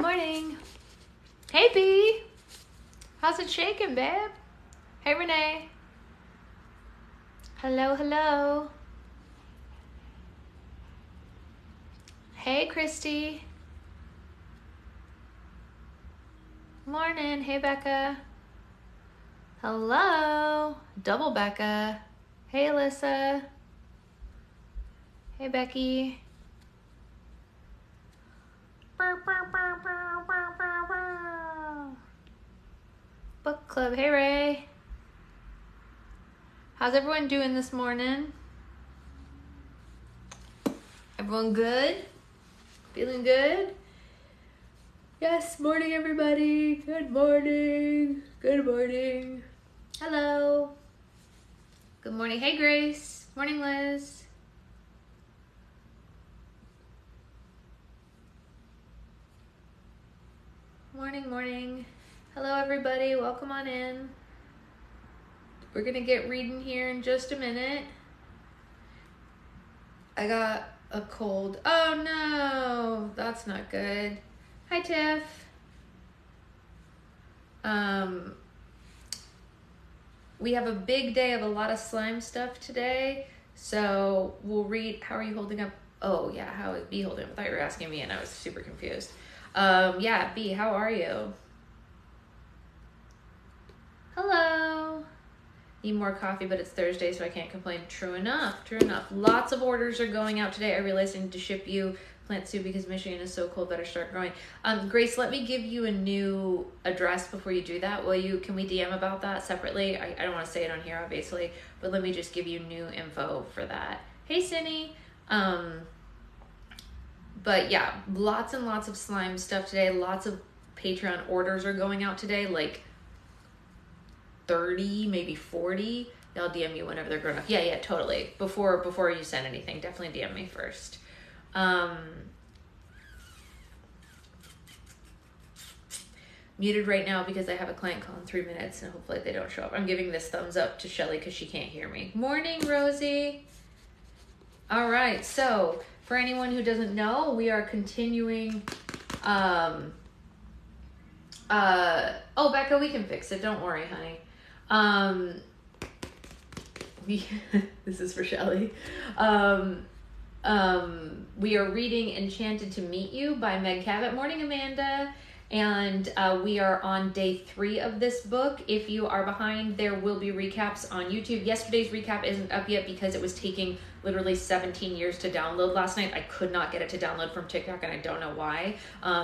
morning. Hey, B. How's it shaking, babe? Hey, Renee. Hello, hello. Hey, Christy. Morning. Hey, Becca. Hello. Double Becca. Hey, Alyssa. Hey, Becky. Book club. Hey, Ray. How's everyone doing this morning? Everyone good? Feeling good? Yes, morning everybody. Good morning. Good morning. Hello. Good morning. Hey, Grace. Morning, Liz. Morning, morning. Hello, everybody. Welcome on in. We're gonna get reading here in just a minute. I got a cold. Oh no, that's not good. Hi, Tiff. We have a big day of a lot of slime stuff today, so we'll read. How are you holding up? Oh yeah, how is B holding up? I thought you were asking me and I was super confused. Yeah, B, how are you? Hello. Need more coffee, but it's Thursday, so I can't complain. True enough, true enough. Lots of orders are going out today. I realized I need to ship you plant soup because Michigan is so cold. Better start growing. Grace, let me give you a new address before you do that. Can we DM about that separately? I don't want to say it on here, obviously, but let me just give you new info for that. Hey, Cindy. But yeah, lots and lots of slime stuff today. Lots of Patreon orders are going out today, like 30, maybe 40. They'll DM you whenever they're grown up. Yeah, totally. Before you send anything, definitely DM me first. Muted right now because I have a client call in 3 minutes and hopefully they don't show up. I'm giving this thumbs up to Shelly because she can't hear me. Morning, Rosie. All right, so for anyone who doesn't know, we are continuing. Oh, Becca, we can fix it. Don't worry, honey. This is for Shelly. We are reading Enchanted to Meet You by Meg Cabot. Morning, Amanda. And we are on day 3 of this book. If you are behind, there will be recaps on YouTube. Yesterday's recap isn't up yet because it was taking literally 17 years to download last night. I could not get it to download from TikTok and I don't know why.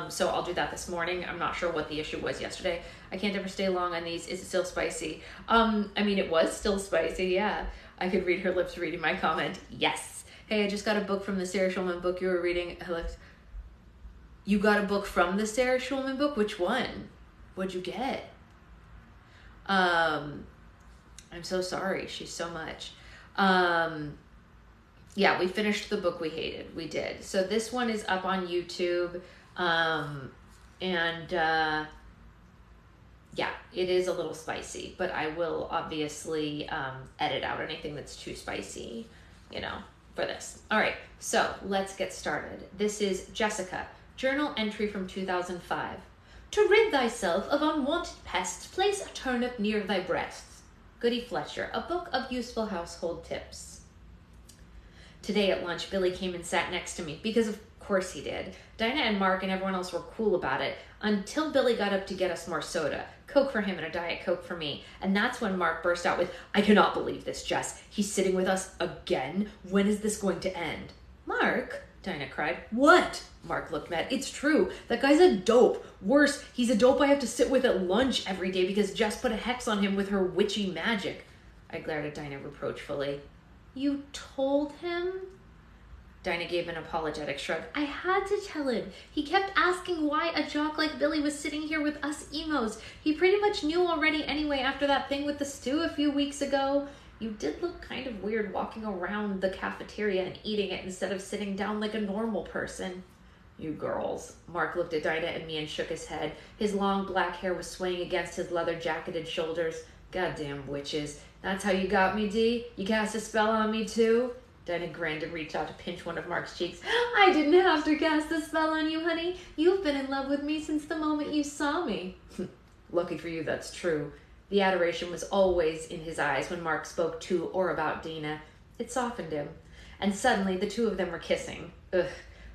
So I'll do that this morning. I'm not sure what the issue was yesterday. I can't ever stay long on these. Is it still spicy? I mean, it was still spicy, yeah. I could read her lips reading my comment. Yes. Hey, I just got a book from the Sarah Schulman book you were reading. You got a book from the Sarah Schulman book? Which one? What'd you get? I'm so sorry. She's so much. Yeah, we finished the book we hated. We did. So this one is up on YouTube. Yeah, it is a little spicy, but I will obviously edit out anything that's too spicy, for this. All right, so let's get started. This is Jessica. Journal entry from 2005. To rid thyself of unwanted pests, place a turnip near thy breasts. Goody Fletcher, a book of useful household tips. Today at lunch, Billy came and sat next to me, because of course he did. Dinah and Mark and everyone else were cool about it, until Billy got up to get us more soda. Coke for him and a Diet Coke for me. And that's when Mark burst out with, I cannot believe this, Jess. He's sitting with us again? When is this going to end? Mark? Dinah cried. What? Mark looked mad. It's true. That guy's a dope. Worse, he's a dope I have to sit with at lunch every day because Jess put a hex on him with her witchy magic. I glared at Dinah reproachfully. You told him? Dinah gave an apologetic shrug. I had to tell him. He kept asking why a jock like Billy was sitting here with us emos. He pretty much knew already anyway after that thing with the stew a few weeks ago. You did look kind of weird walking around the cafeteria and eating it instead of sitting down like a normal person. You girls. Mark looked at Dinah and me and shook his head. His long black hair was swaying against his leather-jacketed shoulders. Goddamn witches. That's how you got me, D? You cast a spell on me, too? Dinah grinned and reached out to pinch one of Mark's cheeks. I didn't have to cast the spell on you, honey. You've been in love with me since the moment you saw me. Lucky for you, that's true. The adoration was always in his eyes when Mark spoke to or about Dina. It softened him. And suddenly, the two of them were kissing. Ugh.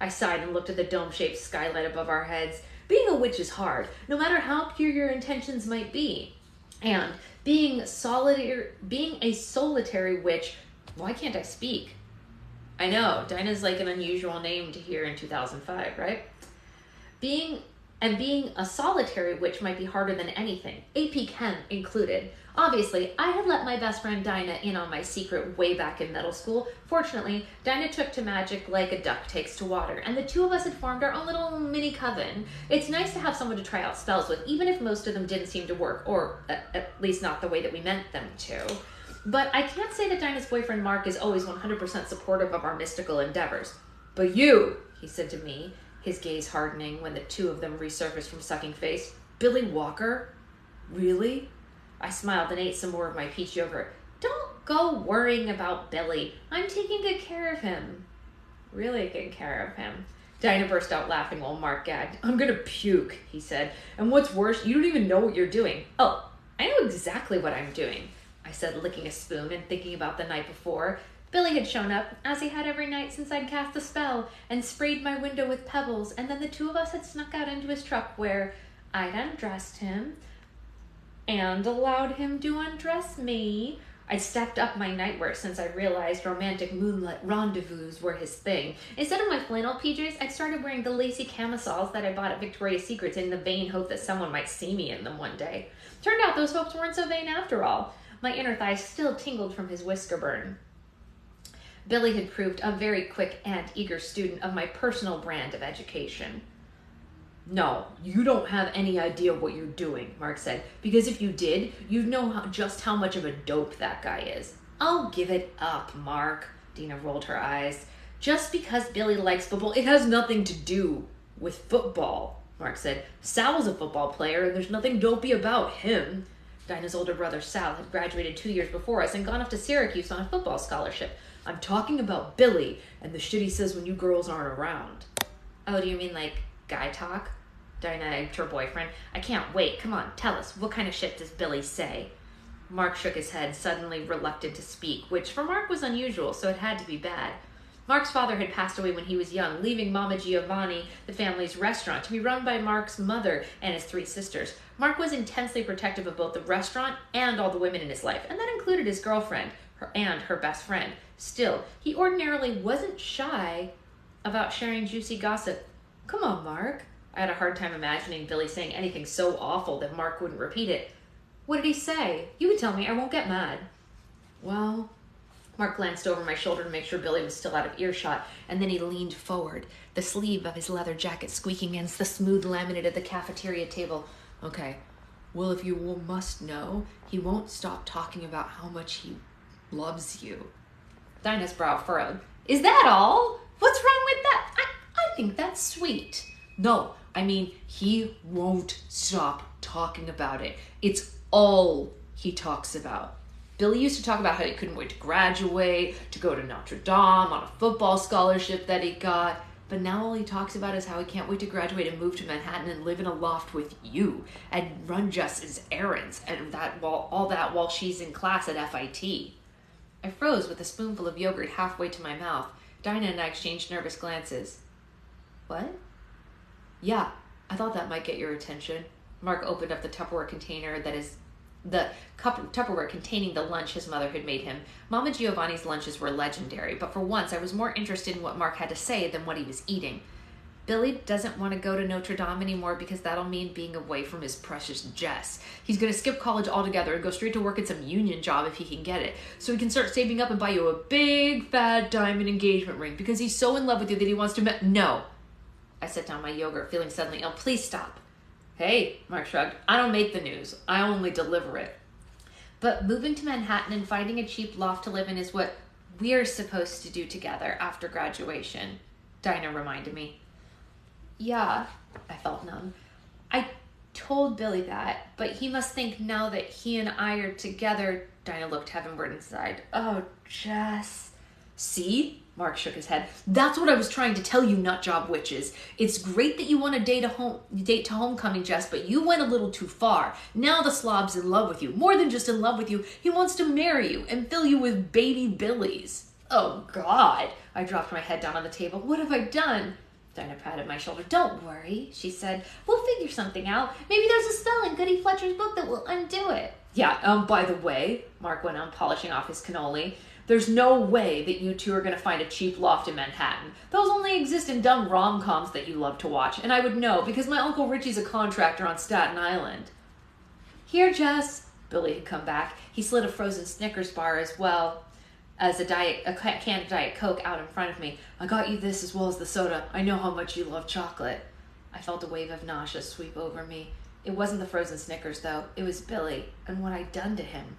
I sighed and looked at the dome-shaped skylight above our heads. Being a witch is hard, no matter how pure your intentions might be. And being a solitary witch, why can't I speak? I know, Dinah's like an unusual name to hear in 2005, right? Being a solitary witch might be harder than anything, AP Chem included. Obviously, I had let my best friend Dinah in on my secret way back in middle school. Fortunately, Dinah took to magic like a duck takes to water, and the two of us had formed our own little mini coven. It's nice to have someone to try out spells with, even if most of them didn't seem to work, or at least not the way that we meant them to. But I can't say that Dinah's boyfriend Mark is always 100% supportive of our mystical endeavors. But you, he said to me, his gaze hardening when the two of them resurfaced from sucking face. Billy Walker? Really? I smiled and ate some more of my peach yogurt. Don't go worrying about Billy. I'm taking good care of him. Really good care of him. Dinah burst out laughing while Mark gagged. I'm gonna puke, he said. And what's worse, you don't even know what you're doing. Oh, I know exactly what I'm doing, I said, licking a spoon and thinking about the night before. Billy had shown up, as he had every night since I'd cast the spell, and sprayed my window with pebbles, and then the two of us had snuck out into his truck where I'd undressed him and allowed him to undress me. I stepped up my nightwear since I realized romantic moonlit rendezvous were his thing. Instead of my flannel PJs, I started wearing the lacy camisoles that I bought at Victoria's Secrets in the vain hope that someone might see me in them one day. Turned out those hopes weren't so vain after all. My inner thighs still tingled from his whisker burn. Billy had proved a very quick and eager student of my personal brand of education. No, you don't have any idea what you're doing, Mark said, because if you did, you'd know just how much of a dope that guy is. Oh, give it up, Mark, Dina rolled her eyes. Just because Billy likes football, it has nothing to do with football, Mark said. Sal's a football player, and there's nothing dopey about him. Dinah's older brother, Sal, had graduated 2 years before us and gone off to Syracuse on a football scholarship. I'm talking about Billy and the shit he says when you girls aren't around. Oh, do you mean like guy talk? Dinah egged her boyfriend. I can't wait. Come on, tell us. What kind of shit does Billy say? Mark shook his head, suddenly reluctant to speak, which for Mark was unusual, so it had to be bad. Mark's father had passed away when he was young, leaving Mama Giovanni, the family's restaurant, to be run by Mark's mother and his 3 sisters. Mark was intensely protective of both the restaurant and all the women in his life, and that included his girlfriend and her best friend. Still, he ordinarily wasn't shy about sharing juicy gossip. Come on, Mark. I had a hard time imagining Billy saying anything so awful that Mark wouldn't repeat it. What did he say? You can tell me. I won't get mad. Well, Mark glanced over my shoulder to make sure Billy was still out of earshot, and then he leaned forward, the sleeve of his leather jacket squeaking against the smooth laminate of the cafeteria table. Okay, well, if you must know, he won't stop talking about how much he loves you. Dinah's brow furrowed. Is that all? What's wrong with that? I think that's sweet. No, I mean, he won't stop talking about it. It's all he talks about. Billy used to talk about how he couldn't wait to graduate, to go to Notre Dame on a football scholarship that he got. But now all he talks about is how he can't wait to graduate and move to Manhattan and live in a loft with you and run Jess's errands and all that while she's in class at FIT. I froze with a spoonful of yogurt halfway to my mouth. Dinah and I exchanged nervous glances. What? Yeah, I thought that might get your attention. Mark opened up the Tupperware container Tupperware containing the lunch his mother had made him. Mama Giovanni's lunches were legendary, but for once I was more interested in what Mark had to say than what he was eating. Billy doesn't want to go to Notre Dame anymore because that'll mean being away from his precious Jess. He's going to skip college altogether and go straight to work at some union job if he can get it, so he can start saving up and buy you a big, fat diamond engagement ring because he's so in love with you that he wants to No. I set down my yogurt, feeling suddenly ill. Please stop. Hey, Mark shrugged. I don't make the news. I only deliver it. But moving to Manhattan and finding a cheap loft to live in is what we're supposed to do together after graduation, Dinah reminded me. Yeah, I felt numb. I told Billy that, but he must think now that he and I are together. Dinah looked heavenward and sighed. Oh, Jess. See? Mark shook his head. That's what I was trying to tell you, nutjob witches. It's great that you want to date to homecoming, Jess, but you went a little too far. Now the slob's in love with you. More than just in love with you, he wants to marry you and fill you with baby billies. Oh, God. I dropped my head down on the table. What have I done? Dinah patted my shoulder. Don't worry, she said. We'll figure something out. Maybe there's a spell in Goody Fletcher's book that will undo it. Yeah, by the way, Mark went on, polishing off his cannoli, there's no way that you two are going to find a cheap loft in Manhattan. Those only exist in dumb rom-coms that you love to watch, and I would know because my Uncle Richie's a contractor on Staten Island. Here, Jess. Billy had come back. He slid a frozen Snickers bar as well as a can of Diet Coke out in front of me. I got you this as well as the soda. I know how much you love chocolate. I felt a wave of nausea sweep over me. It wasn't the frozen Snickers, though. It was Billy and what I'd done to him.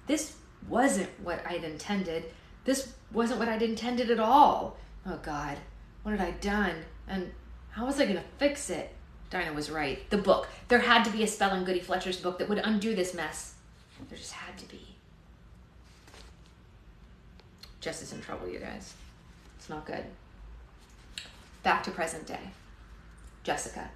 This wasn't what I'd intended. This wasn't what I'd intended at all. Oh, God. What had I done? And how was I going to fix it? Dinah was right. The book. There had to be a spell in Goody Fletcher's book that would undo this mess. There just had to be. Jess is in trouble, you guys. It's not good. Back to present day. Jessica.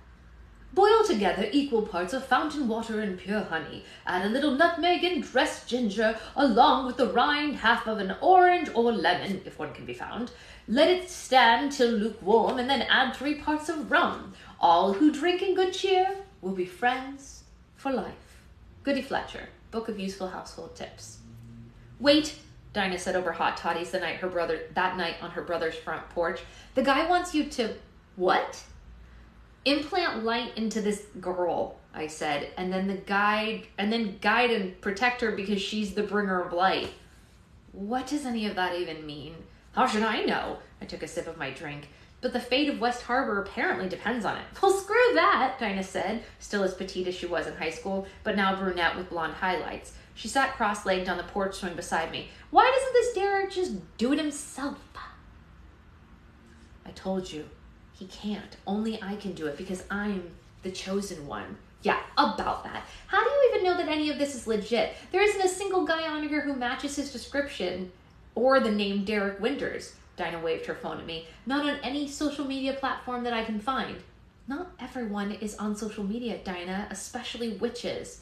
Boil together equal parts of fountain water and pure honey. Add a little nutmeg and dressed ginger, along with the rind half of an orange or lemon, if one can be found. Let it stand till lukewarm, and then add 3 parts of rum. All who drink in good cheer will be friends for life. Goody Fletcher, Book of Useful Household Tips. Wait, Dinah said over hot toddies that night on her brother's front porch. The guy wants you to... What? Implant light into this girl, I said, and then guide and protect her because she's the bringer of light. What does any of that even mean? How should I know? I took a sip of my drink. But the fate of West Harbor apparently depends on it. Well, screw that, Dinah said, still as petite as she was in high school, but now brunette with blonde highlights. She sat cross-legged on the porch swing beside me. Why doesn't this Derek just do it himself? I told you. He can't. Only I can do it because I'm the chosen one. Yeah, about that. How do you even know that any of this is legit? There isn't a single guy on here who matches his description or the name Derek Winters. Dinah waved her phone at me. Not on any social media platform that I can find. Not everyone is on social media, Dinah, especially witches.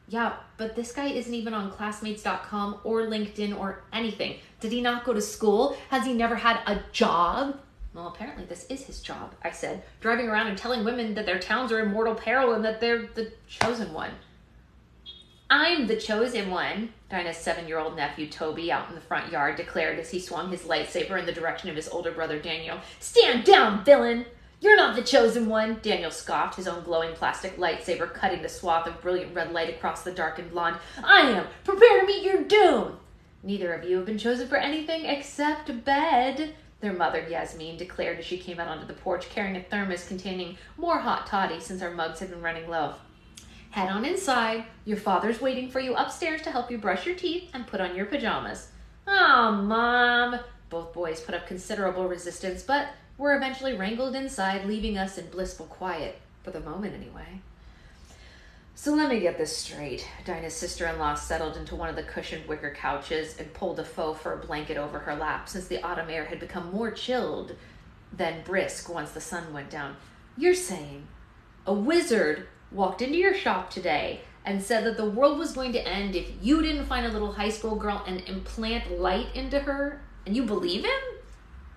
Yeah, but this guy isn't even on classmates.com or LinkedIn or anything. Did he not go to school? Has he never had a job? Well, apparently this is his job, I said, driving around and telling women that their towns are in mortal peril and that they're the chosen one. I'm the chosen one, Dinah's 7-year-old nephew Toby out in the front yard declared as he swung his lightsaber in the direction of his older brother Daniel. Stand down, villain! You're not the chosen one, Daniel scoffed, his own glowing plastic lightsaber cutting the swath of brilliant red light across the darkened lawn. I am! Prepare to meet your doom! Neither of you have been chosen for anything except bed, their mother, Yasmin, declared as she came out onto the porch carrying a thermos containing more hot toddy since our mugs had been running low. Head on inside. Your father's waiting for you upstairs to help you brush your teeth and put on your pajamas. Oh, Mom. Both boys put up considerable resistance, but were eventually wrangled inside, leaving us in blissful quiet, for the moment anyway. So let me get this straight. Dinah's sister-in-law settled into one of the cushioned wicker couches and pulled a faux fur blanket over her lap since the autumn air had become more chilled than brisk once the sun went down. You're saying a wizard walked into your shop today and said that the world was going to end if you didn't find a little high school girl and implant light into her? And you believe him?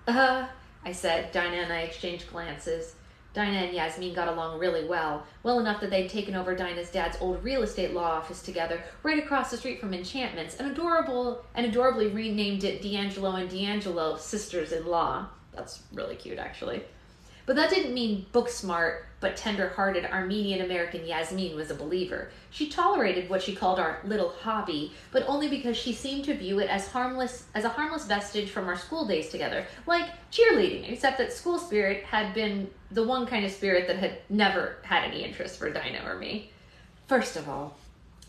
I said. Dinah and I exchanged glances. Dinah and Yasmin got along really well enough that they'd taken over Dinah's dad's old real estate law office together right across the street from Enchantments and adorably renamed it D'Angelo and D'Angelo Sisters-in-Law. That's really cute, actually. But that didn't mean book-smart but tender-hearted Armenian-American Yasmin was a believer. She tolerated what she called our little hobby, but only because she seemed to view it as a harmless vestige from our school days together, like cheerleading, except that school spirit had been the one kind of spirit that had never had any interest for Dinah or me. First of all,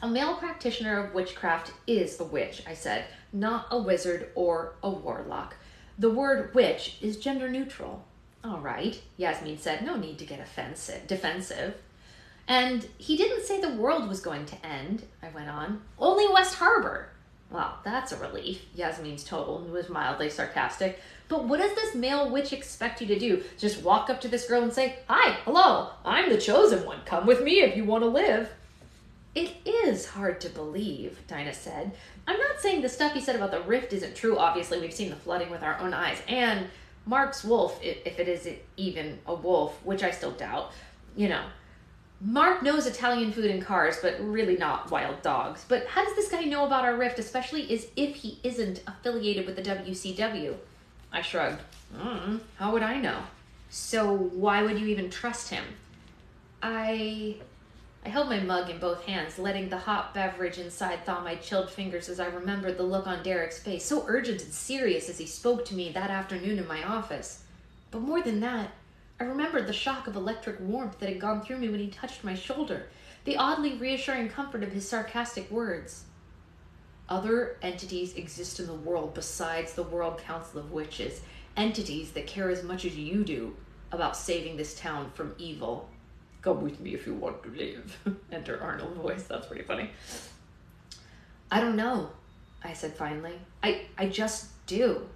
a male practitioner of witchcraft is a witch, I said, not a wizard or a warlock. The word witch is gender neutral. All right, Yasmin said, no need to get defensive. And he didn't say the world was going to end, I went on. Only West Harbor. Well, that's a relief, Yasmin's tone was mildly sarcastic. But what does this male witch expect you to do? Just walk up to this girl and say, "Hi, hello, I'm the chosen one. Come with me if you want to live." It is hard to believe, Dinah said. I'm not saying the stuff he said about the rift isn't true. Obviously, we've seen the flooding with our own eyes. And Mark's wolf, if it is even a wolf, which I still doubt, Mark knows Italian food and cars, but really not wild dogs. But how does this guy know about our rift, especially as if he isn't affiliated with the WCW? I shrugged. How would I know? So why would you even trust him? I held my mug in both hands, letting the hot beverage inside thaw my chilled fingers as I remembered the look on Derek's face, so urgent and serious as he spoke to me that afternoon in my office. But more than that, I remembered the shock of electric warmth that had gone through me when he touched my shoulder, the oddly reassuring comfort of his sarcastic words. Other entities exist in the world besides the World Council of Witches, entities that care as much as you do about saving this town from evil. Come with me if you want to live. Enter Arnold's voice. That's pretty funny. I don't know, I said finally. I just do.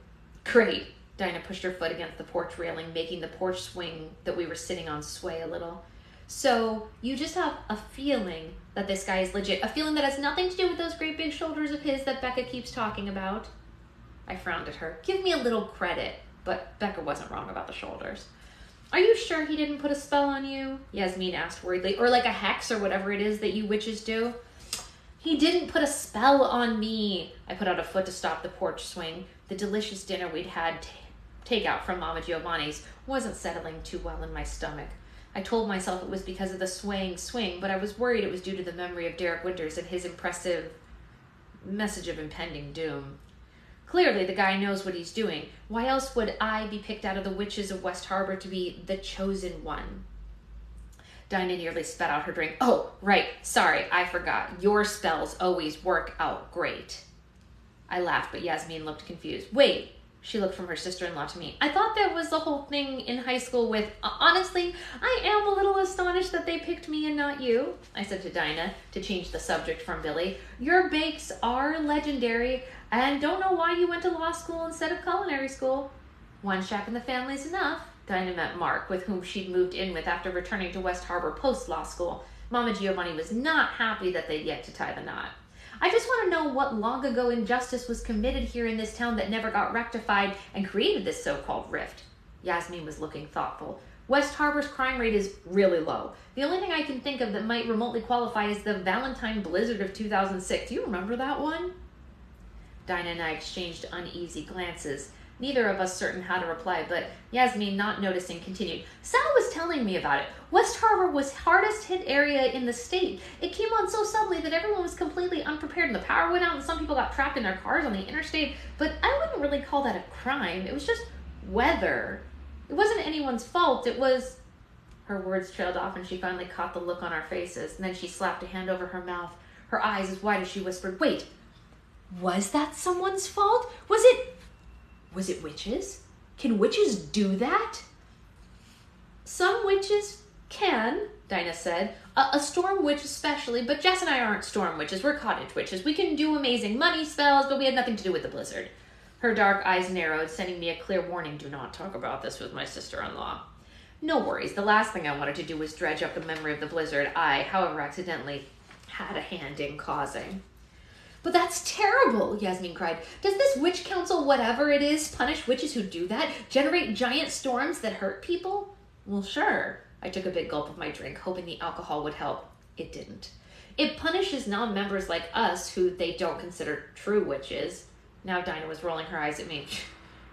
Great. Dinah pushed her foot against the porch railing, making the porch swing that we were sitting on sway a little. So you just have a feeling that this guy is legit, a feeling that has nothing to do with those great big shoulders of his that Becca keeps talking about? I frowned at her. Give me a little credit. But Becca wasn't wrong about the shoulders. Are you sure he didn't put a spell on you? Yasmin asked worriedly. Or like a hex or whatever it is that you witches do? He didn't put a spell on me. I put out a foot to stop the porch swing. The delicious dinner we'd had takeout from Mama Giovanni's wasn't settling too well in my stomach. I told myself it was because of the swaying swing, but I was worried it was due to the memory of Derek Winters and his impressive message of impending doom. Clearly, the guy knows what he's doing. Why else would I be picked out of the witches of West Harbor to be the chosen one? Dinah nearly spat out her drink. Oh, right. Sorry, I forgot. Your spells always work out great. I laughed, but Yasmin looked confused. Wait. She looked from her sister-in-law to me. I thought that was the whole thing in high school with, honestly, I am a little astonished that they picked me and not you, I said to Dinah, to change the subject from Billy. Your bakes are legendary, and don't know why you went to law school instead of culinary school. One chap in the family's enough. Dinah meant Mark, with whom she'd moved in with after returning to West Harbor post-law school. Mama Giovanni was not happy that they'd yet to tie the knot. I just want to know what long ago injustice was committed here in this town that never got rectified and created this so-called rift. Yasmin was looking thoughtful. West Harbor's crime rate is really low. The only thing I can think of that might remotely qualify is the Valentine Blizzard of 2006. Do you remember that one? Dinah and I exchanged uneasy glances. Neither of us certain how to reply, but Yasmin, not noticing, continued. Sal was telling me about it. West Harbor was hardest hit area in the state. It came on so suddenly that everyone was completely unprepared and the power went out and some people got trapped in their cars on the interstate. But I wouldn't really call that a crime. It was just weather. It wasn't anyone's fault. It was... Her words trailed off and she finally caught the look on our faces. And then she slapped a hand over her mouth, her eyes as wide as she whispered, Wait, was that someone's fault? Was it witches? Can witches do that? Some witches can, Dinah said. A storm witch especially, but Jess and I aren't storm witches. We're cottage witches. We can do amazing money spells, but we had nothing to do with the blizzard. Her dark eyes narrowed, sending me a clear warning. Do not talk about this with my sister-in-law. No worries. The last thing I wanted to do was dredge up the memory of the blizzard I, however accidentally, had a hand in causing. But that's terrible, Yasmin cried. Does this witch council, whatever it is, punish witches who do that? Generate giant storms that hurt people? Well, sure. I took a big gulp of my drink, hoping the alcohol would help. It didn't. It punishes non-members like us who they don't consider true witches. Now Dinah was rolling her eyes at me.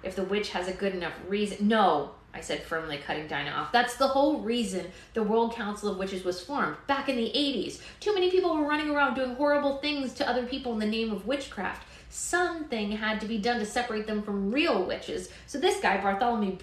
If the witch has a good enough reason... No, I said firmly, cutting Dinah off. That's the whole reason the World Council of Witches was formed, back in the 80s. Too many people were running around doing horrible things to other people in the name of witchcraft. Something had to be done to separate them from real witches. So this guy, Bartholomew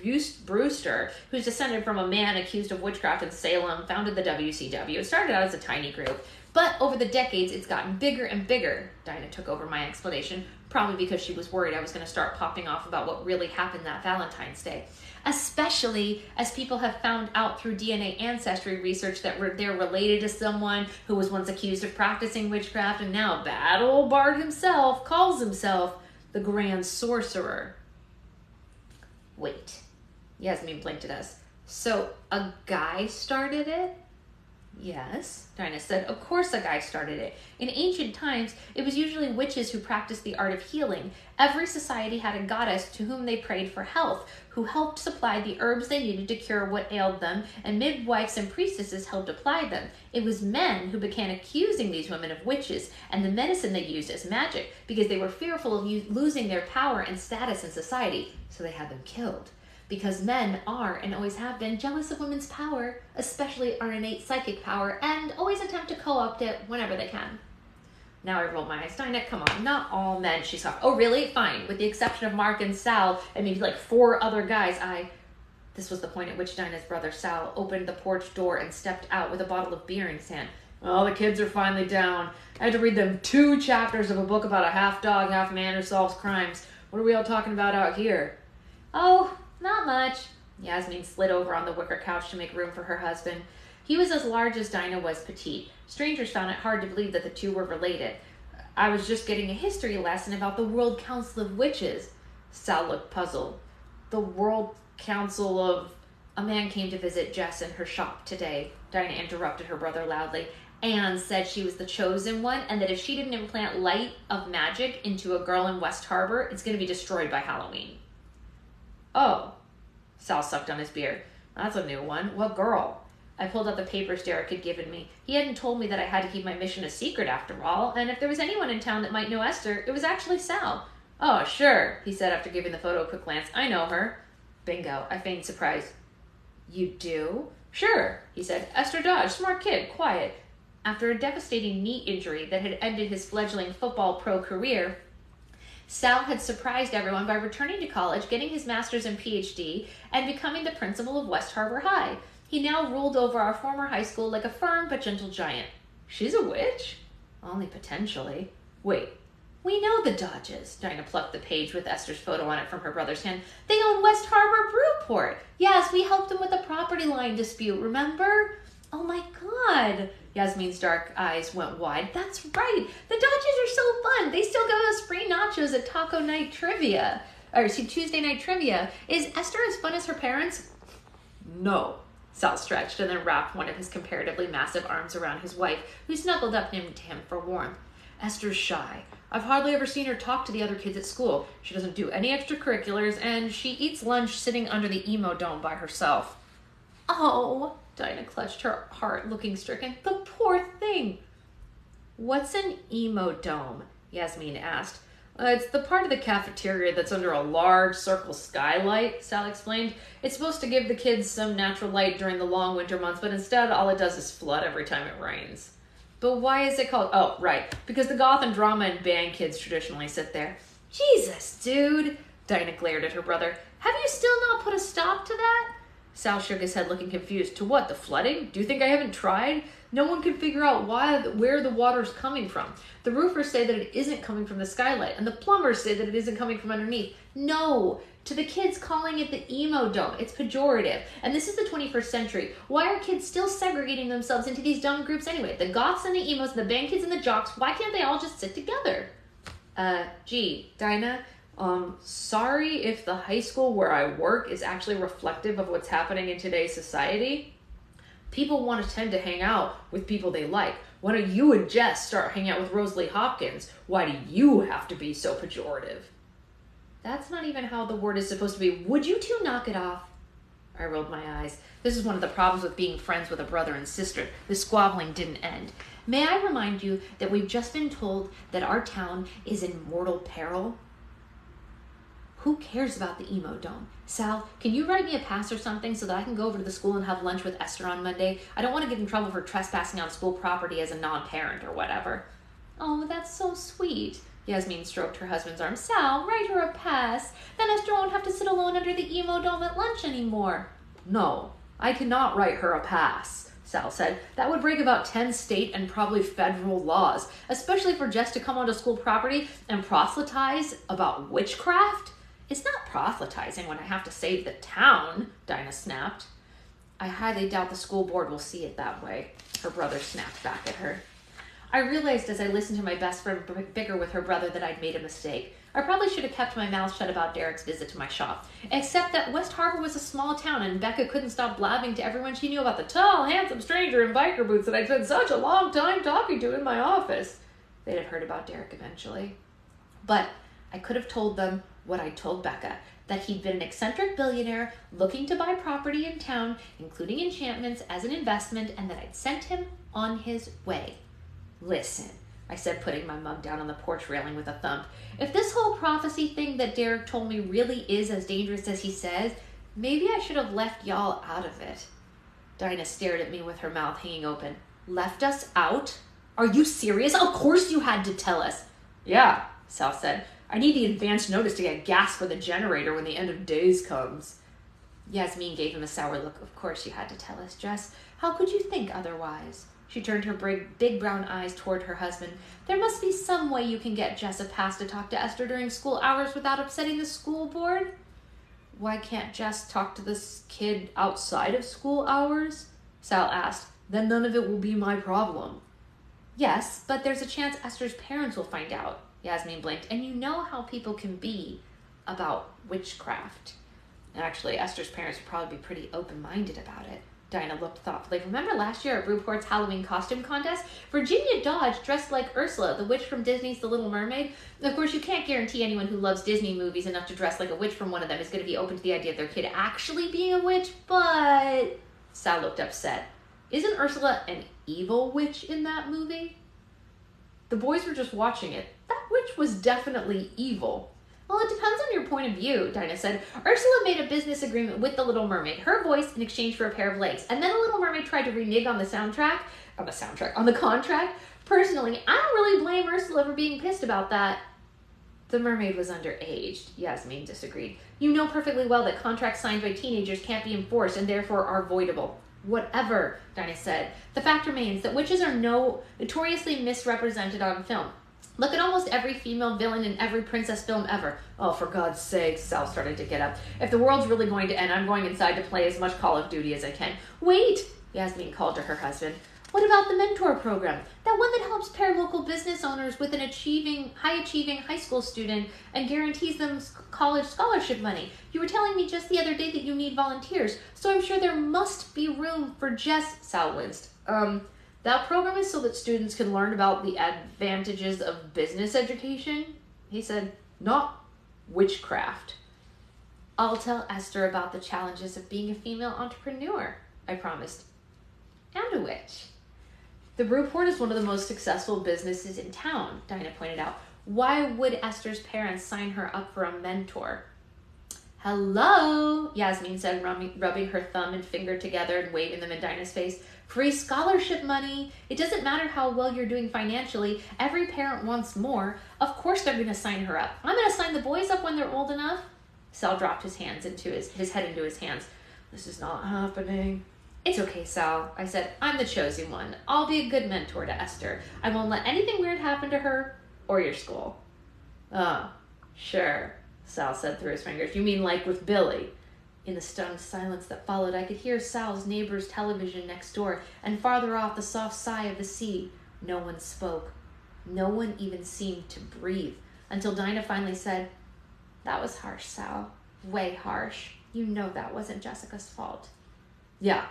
Brewster, who's descended from a man accused of witchcraft in Salem, founded the WCW. It started out as a tiny group. But over the decades, it's gotten bigger and bigger. Dinah took over my explanation, probably because she was worried I was going to start popping off about what really happened that Valentine's Day. Especially as people have found out through DNA ancestry research that they're related to someone who was once accused of practicing witchcraft, and now bad old Bard himself calls himself the Grand Sorcerer. Wait. Yasmin blinked at us. So a guy started it? Yes, Dinah said. Of course a guy started it. In ancient times, it was usually witches who practiced the art of healing. Every society had a goddess to whom they prayed for health, who helped supply the herbs they needed to cure what ailed them, and midwives and priestesses helped apply them. It was men who began accusing these women of witches and the medicine they used as magic because they were fearful of losing their power and status in society, so they had them killed. Because men are, and always have been, jealous of women's power, especially our innate psychic power, and always attempt to co-opt it whenever they can. Now I rolled my eyes. Dinah, come on, not all men, she's talking. Oh, really? Fine. With the exception of Mark and Sal, and maybe like 4 other guys, This was the point at which Dinah's brother Sal opened the porch door and stepped out with a bottle of beer in his hand. Well, the kids are finally down. I had to read them 2 chapters of a book about a half-dog, half-man who solves crimes. What are we all talking about out here? Oh, not much. Yasmin slid over on the wicker couch to make room for her husband. He was as large as Dinah was petite. Strangers found it hard to believe that the two were related. I was just getting a history lesson about the World Council of Witches. Sal looked puzzled. The World Council of... A man came to visit Jess in her shop today. Dinah interrupted her brother loudly. Anne said she was the chosen one, and that if she didn't implant light of magic into a girl in West Harbor, it's going to be destroyed by Halloween. Oh. Sal sucked on his beer. That's a new one. What girl? I pulled out the papers Derek had given me. He hadn't told me that I had to keep my mission a secret after all, and if there was anyone in town that might know Esther, it was actually Sal. Oh, sure, he said after giving the photo a quick glance. I know her. Bingo. I feigned surprise. You do? Sure, he said. Esther Dodge, smart kid, quiet. After a devastating knee injury that had ended his fledgling football pro career, Sal had surprised everyone by returning to college, getting his master's and PhD, and becoming the principal of West Harbor High. He now ruled over our former high school like a firm but gentle giant. She's a witch? Only potentially. Wait, we know the Dodges. Dinah plucked the page with Esther's photo on it from her brother's hand. They own West Harbor Brewport. Yes, we helped them with a property line dispute, remember? Oh my God. Yasmin's dark eyes went wide. That's right. The Dodgers are so fun. They still give us free nachos at Taco Night Trivia. Tuesday Night Trivia. Is Esther as fun as her parents? No. Sal stretched and then wrapped one of his comparatively massive arms around his wife, who snuggled up to him for warmth. Esther's shy. I've hardly ever seen her talk to the other kids at school. She doesn't do any extracurriculars, and she eats lunch sitting under the emo dome by herself. Oh, Dinah clutched her heart, looking stricken. The poor thing. What's an emo dome? Yasmin asked. It's the part of the cafeteria that's under a large circle skylight, Sal explained. It's supposed to give the kids some natural light during the long winter months, but instead all it does is flood every time it rains. But why is it called... Oh, right. Because the goth and drama and band kids traditionally sit there. Jesus, dude. Dinah glared at her brother. Have you still not put a stop to that? Sal shook his head, looking confused. To what, the flooding? Do you think I haven't tried? No one can figure out where the water's coming from. The roofers say that it isn't coming from the skylight, and the plumbers say that it isn't coming from underneath. No, to the kids calling it the emo dome. It's pejorative. And this is the 21st century. Why are kids still segregating themselves into these dumb groups anyway? The goths and the emos, the band kids and the jocks, why can't they all just sit together? Gee, Dinah... sorry if the high school where I work is actually reflective of what's happening in today's society. People want to tend to hang out with people they like. Why don't you and Jess start hanging out with Rosalie Hopkins? Why do you have to be so pejorative? That's not even how the word is supposed to be. Would you two knock it off? I rolled my eyes. This is one of the problems with being friends with a brother and sister. The squabbling didn't end. May I remind you that we've just been told that our town is in mortal peril? Who cares about the emo dome? Sal, can you write me a pass or something so that I can go over to the school and have lunch with Esther on Monday? I don't want to get in trouble for trespassing on school property as a non-parent or whatever. Oh, that's so sweet. Yasmin stroked her husband's arm. Sal, write her a pass. Then Esther won't have to sit alone under the emo dome at lunch anymore. No, I cannot write her a pass. Sal said. That would break about 10 state and probably federal laws, especially for Jess to come onto school property and proselytize about witchcraft. It's not proselytizing when I have to save the town, Dinah snapped. I highly doubt the school board will see it that way, her brother snapped back at her. I realized as I listened to my best friend bicker with her brother that I'd made a mistake. I probably should have kept my mouth shut about Derek's visit to my shop, except that West Harbor was a small town and Becca couldn't stop blabbing to everyone she knew about the tall, handsome stranger in biker boots that I'd spent such a long time talking to in my office. They'd have heard about Derek eventually. But I could have told them what I'd told Becca, that he'd been an eccentric billionaire looking to buy property in town, including enchantments, as an investment, and that I'd sent him on his way. Listen, I said, putting my mug down on the porch railing with a thump. If this whole prophecy thing that Derek told me really is as dangerous as he says, maybe I should have left y'all out of it. Dinah stared at me with her mouth hanging open. Left us out? Are you serious? Of course you had to tell us. Yeah, Sal said. I need the advance notice to get gas for the generator when the end of days comes. Yasmin gave him a sour look. Of course you had to tell us, Jess. How could you think otherwise? She turned her big brown eyes toward her husband. There must be some way you can get Jess a pass to talk to Esther during school hours without upsetting the school board. Why can't Jess talk to this kid outside of school hours? Sal asked. Then none of it will be my problem. Yes, but there's a chance Esther's parents will find out. Yasmin blinked. And you know how people can be about witchcraft. Actually, Esther's parents would probably be pretty open-minded about it. Dinah looked thoughtfully. Remember last year at Bruport's Halloween costume contest? Virginia Dodge dressed like Ursula, the witch from Disney's The Little Mermaid. Of course, you can't guarantee anyone who loves Disney movies enough to dress like a witch from one of them is going to be open to the idea of their kid actually being a witch, but... Sal looked upset. Isn't Ursula an evil witch in that movie? The boys were just watching it. That witch was definitely evil. Well, it depends on your point of view, Dinah said. Ursula made a business agreement with the Little Mermaid, her voice in exchange for a pair of legs. And then the Little Mermaid tried to renege on the contract. Personally, I don't really blame Ursula for being pissed about that. The mermaid was underage, Yasmin disagreed. You know perfectly well that contracts signed by teenagers can't be enforced and therefore are voidable. Whatever, Dinah said. The fact remains that witches are notoriously misrepresented on film. Look at almost every female villain in every princess film ever. Oh, for God's sake, Sal started to get up. If the world's really going to end, I'm going inside to play as much Call of Duty as I can. Wait, Yasmin called to her husband. What about the mentor program? That one that helps pair local business owners with an high-achieving high school student and guarantees them college scholarship money. You were telling me just the other day that you need volunteers, so I'm sure there must be room for Jess, Sal winced. That program is so that students can learn about the advantages of business education, he said, not witchcraft. I'll tell Esther about the challenges of being a female entrepreneur, I promised. And a witch. The Brewport is one of the most successful businesses in town, Dinah pointed out. Why would Esther's parents sign her up for a mentor? Hello, Yasmin said, rubbing her thumb and finger together and waving them in Dinah's face. Free scholarship money. It doesn't matter how well you're doing financially. Every parent wants more. Of course they're going to sign her up. I'm going to sign the boys up when they're old enough. Sal dropped his head into his hands. This is not happening. It's okay, Sal, I said. I'm the chosen one. I'll be a good mentor to Esther. I won't let anything weird happen to her or your school. Oh, sure, Sal said through his fingers. You mean like with Billy? In the stunned silence that followed, I could hear Sal's neighbor's television next door, and farther off the soft sigh of the sea. No one spoke. No one even seemed to breathe, until Dinah finally said, That was harsh, Sal. Way harsh. You know that wasn't Jessica's fault. Yeah.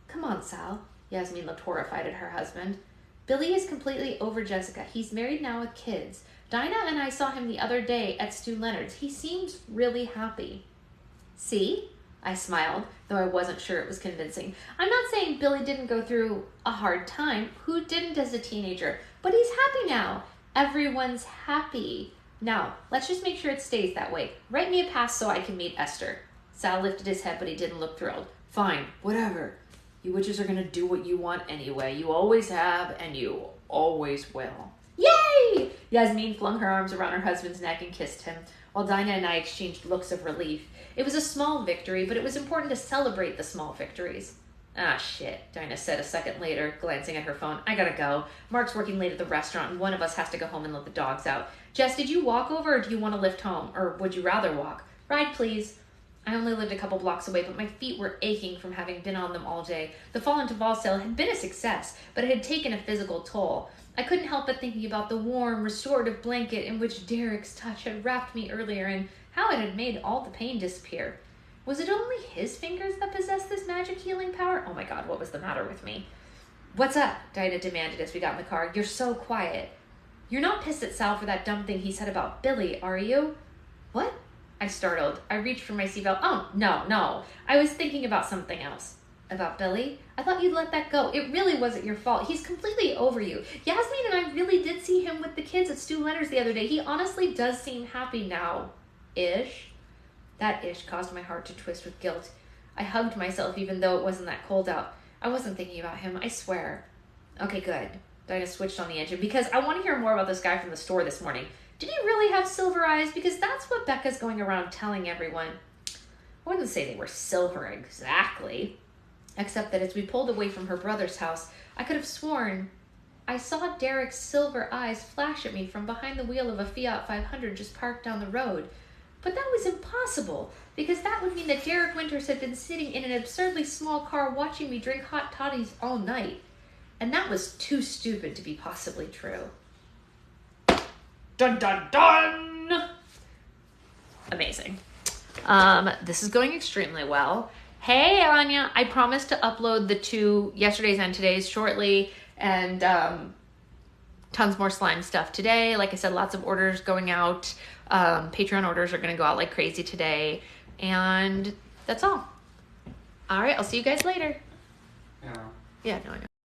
Come on, Sal. Yasmin looked horrified at her husband. Billy is completely over Jessica. He's married now with kids. Dinah and I saw him the other day at Stu Leonard's. He seems really happy. See? I smiled, though I wasn't sure it was convincing. I'm not saying Billy didn't go through a hard time. Who didn't as a teenager? But he's happy now. Everyone's happy. Now, let's just make sure it stays that way. Write me a pass so I can meet Esther. Sal lifted his head, but he didn't look thrilled. Fine, whatever. You witches are going to do what you want anyway. You always have, and you always will. Yay! Yasmin flung her arms around her husband's neck and kissed him, while Dinah and I exchanged looks of relief. It was a small victory, but it was important to celebrate the small victories. Ah, shit, Dinah said a second later, glancing at her phone. I gotta go. Mark's working late at the restaurant, and one of us has to go home and let the dogs out. Jess, did you walk over, or do you want to lift home? Or would you rather walk? Ride, please. I only lived a couple blocks away, but my feet were aching from having been on them all day. The fall into Valsale had been a success, but it had taken a physical toll. I couldn't help but thinking about the warm, restorative blanket in which Derek's touch had wrapped me earlier, and how it had made all the pain disappear. Was it only his fingers that possessed this magic healing power? Oh my god, what was the matter with me? What's up? Dinah demanded as we got in the car. You're so quiet. You're not pissed at Sal for that dumb thing he said about Billy, are you? What? I startled. I reached for my seatbelt. Oh, no. I was thinking about something else. About Billy? I thought you'd let that go. It really wasn't your fault. He's completely over you. Yasmin and I really did see him with the kids at Stu Leonard's the other day. He honestly does seem happy now. Ish. That ish caused my heart to twist with guilt. I hugged myself even though it wasn't that cold out. I wasn't thinking about him, I swear. Okay, good. Dinah switched on the engine because I want to hear more about this guy from the store this morning. Did he really have silver eyes? Because that's what Becca's going around telling everyone. I wouldn't say they were silver exactly. Except that as we pulled away from her brother's house, I could have sworn I saw Derek's silver eyes flash at me from behind the wheel of a Fiat 500 just parked down the road. But that was impossible, because that would mean that Derek Winters had been sitting in an absurdly small car watching me drink hot toddies all night. And that was too stupid to be possibly true. Dun dun dun! Amazing. This is going extremely well. Hey, Anya, I promised to upload the 2 yesterday's and today's shortly, and tons more slime stuff today. Like I said, lots of orders going out. Patreon orders are going to go out like crazy today. And that's all. All right, I'll see you guys later. Yeah. Yeah, no, I know.